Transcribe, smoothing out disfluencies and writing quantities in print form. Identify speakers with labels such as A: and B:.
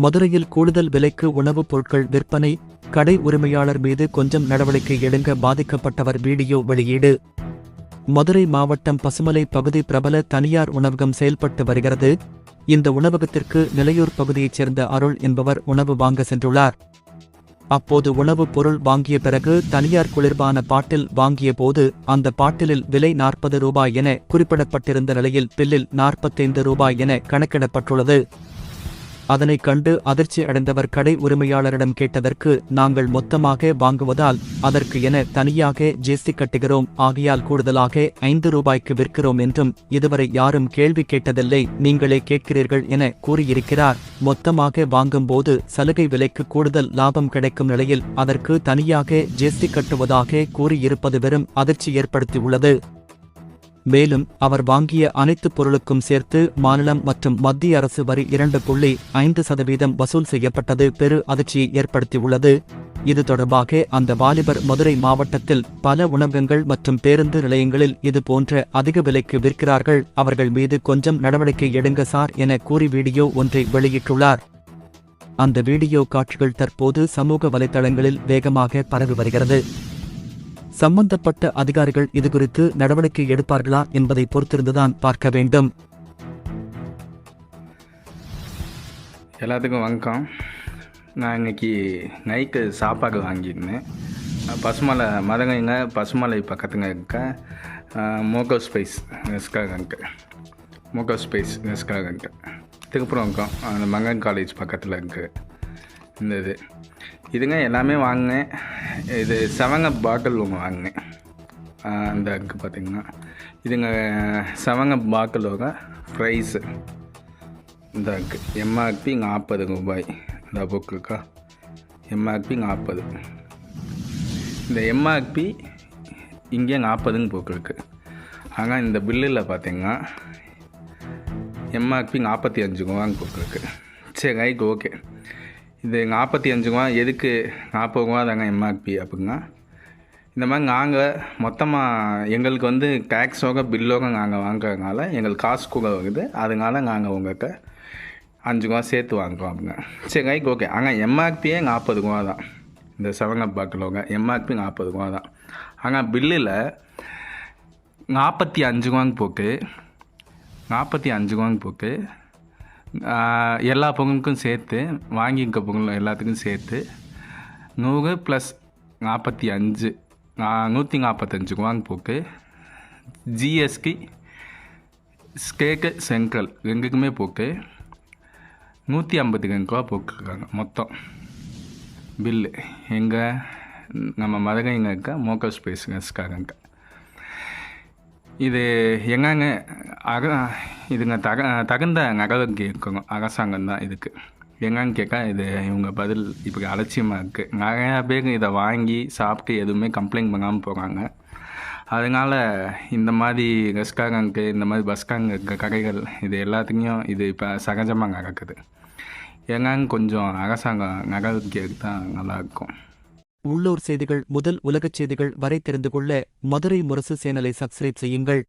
A: மதுரையில் கூடுதல் விலைக்கு உணவுப் பொருட்கள் விற்பனை, கடை உரிமையாளர் மீது கொஞ்சம் நடவடிக்கை எடுங்க. பாதிக்கப்பட்டவர் வீடியோ வெளியீடு. மதுரை மாவட்டம் பசுமலை பகுதி பிரபல தனியார் உணவகம் செயல்பட்டு வருகிறது. இந்த உணவகத்திற்கு நிலையூர் பகுதியைச் சேர்ந்த அருள் என்பவர் உணவு வாங்க சென்றுள்ளார். அப்போது உணவுப் பொருள் வாங்கிய பிறகு தனியார் குளிர்பான பாட்டில் வாங்கிய போது அந்த பாட்டிலில் விலை 40 ரூபாய் என குறிப்பிடப்பட்டிருந்த நிலையில் பில்லில் 45 ரூபாய் என கணக்கிடப்பட்டுள்ளது. அதனைக் கண்டு அதிர்ச்சி அடைந்தவர் கடை உரிமையாளரிடம் கேட்டதற்கு, நாங்கள் மொத்தமாக வாங்குவதால் அதற்கு என தனியாக ஜிஎஸ்டி கட்டுகிறோம், ஆகையால் கூடுதலாக 5 ரூபாய்க்கு விற்கிறோம் என்றும் இதுவரை யாரும் கேள்வி கேட்டதில்லை, நீங்களே கேட்கிறீர்கள் என கூறியிருக்கிறார். மொத்தமாக வாங்கும்போது சலுகை விலைக்கு கூடுதல் லாபம் கிடைக்கும் நிலையில் அதற்கு தனியாக ஜிஎஸ்டி கட்டுவதாக கூறியிருப்பது வெறும் அதிர்ச்சி ஏற்படுத்தியுள்ளது. மேலும் அவர் வாங்கிய அனைத்து பொருளுக்கும் சேர்த்து மாநிலம் மற்றும் மத்திய அரசு வரி 2.5% வசூல் செய்யப்பட்டது பெரு அதிர்ச்சியை ஏற்படுத்தியுள்ளது. இது தொடர்பாக அந்த வாலிபர் மதுரை மாவட்டத்தில் பல உணவகங்கள் மற்றும் பேருந்து நிலையங்களில் இது போன்ற அதிக விலைக்கு விற்கிறார்கள், அவர்கள் மீது கொஞ்சம் நடவடிக்கை எடுங்க சார் என கூறி வீடியோ ஒன்றை வெளியிட்டுள்ளார். அந்த வீடியோ காட்சிகள் தற்போது சமூக வலைதளங்களில் வேகமாக பரவி வருகிறது. சம்பந்தப்பட்ட அதிகாரிகள் இதுகுறித்து நடவடிக்கை எடுப்பார்களா என்பதை பொறுத்திருந்துதான் பார்க்க வேண்டும்.
B: எல்லாத்துக்கும் வணக்கம். நான் இன்னைக்கு நைட்டு சாப்பாடு வாங்கியிருந்தேன். பசுமலை மதங்க பசுமலை பக்கத்துங்க இருக்க மோகோ ஸ்பைஸ் ரெஸ்டாரண்ட்டு. மோகோ ஸ்பைஸ் ரெஸ்டாரண்ட்டு திருப்புறம் இருக்கும். அந்த மங்கன் காலேஜ் பக்கத்தில் இருக்குது இந்த இதுங்க எல்லாமே வாங்கினேன். இது 7up பாட்டில் ஒன்று வாங்கினேன். அந்த அங்கே பார்த்திங்கன்னா இதுங்க 7up பாட்டிலோட ப்ரைஸு இந்த அங்கு எம்ஆர்பி 40 ரூபாய். இந்த புக் இருக்கா, எம்ஆர்பி 40. இந்த எம்ஆர்பி இங்கே 40ன்னு புக் இருக்குது. ஆனால் இந்த பில்லில் பார்த்திங்கன்னா எம்ஆர்பி 45 ரூபான்னு புக் இருக்குது. சரி, ரைட், ஓகே. இது 45 ரூபா எதுக்கு 40 ரூபா தாங்க எம்ஆர்பி அப்படின்னா, இந்த மாதிரி நாங்கள் மொத்தமாக எங்களுக்கு டேக்ஸோக பில்லோக நாங்கள் வாங்குறதுனால எங்களுக்கு காசு கூட வருது, அதனால நாங்கள் உங்கள்கிட்ட 5 ரூபா சேர்த்து வாங்குறோம் அப்படிங்க. சரி, ரைட், ஓகே. ஆனால் எம்ஆர்பியே 40 ரூபா தான். இந்த 7up பாட்டிலோக எம்ஆர்பி 40 ரூபா தான். ஆனால் பில்லில் 45 ரூபான்னு போட்டு 45 ரூபான்னு போட்டு எல்லா பொருளுக்கும் சேர்த்து வாங்கிக்க பொருள் எல்லாத்துக்கும் சேர்த்து 100 + 45 145 ரூபான்னு போட்டு ஜிஎஸ்டி ஸ்டேட்டு சென்ட்ரல் ரெண்டுக்குமே போட்டு 152 ரூபா போட்டுருக்காங்க மொத்தம் பில்லு. எங்கே நம்ம மதுரைங்க இருக்க மோகோ ஸ்பேஸ் ரெஸ்டாரண்ட். இது எங்கங்க இதுங்க தகுந்த நடவடிக்கை இருக்கணும். அரசாங்கம் தான் இதுக்கு எங்கன்னு கேட்க இது இவங்க பதில் இப்படி அலட்சியமாக இருக்குது. நிறையா பேர் இதை வாங்கி சாப்பிட்டு எதுவுமே கம்ப்ளைண்ட் பண்ணாமல் போகிறாங்க. அதனால் இந்த மாதிரி ரெஸ்டாரண்ட்டு, இந்த மாதிரி பஸ் ஸ்டாண்ட் இருக்க கடைகள் இது எல்லாத்துலேயும் இது இப்போ சகஜமாக நடக்குது. எங்கன்னு கொஞ்சம் அரசாங்கம் நடவடிக்கை எடுத்தால் நல்லாயிருக்கும்.
A: உள்ளூர் செய்திகள் முதல் உலகச் செய்திகள் வரை தெரிந்து கொள்ள மதுரை முரசு சேனலை சப்ஸ்கிரைப் செய்யுங்கள்.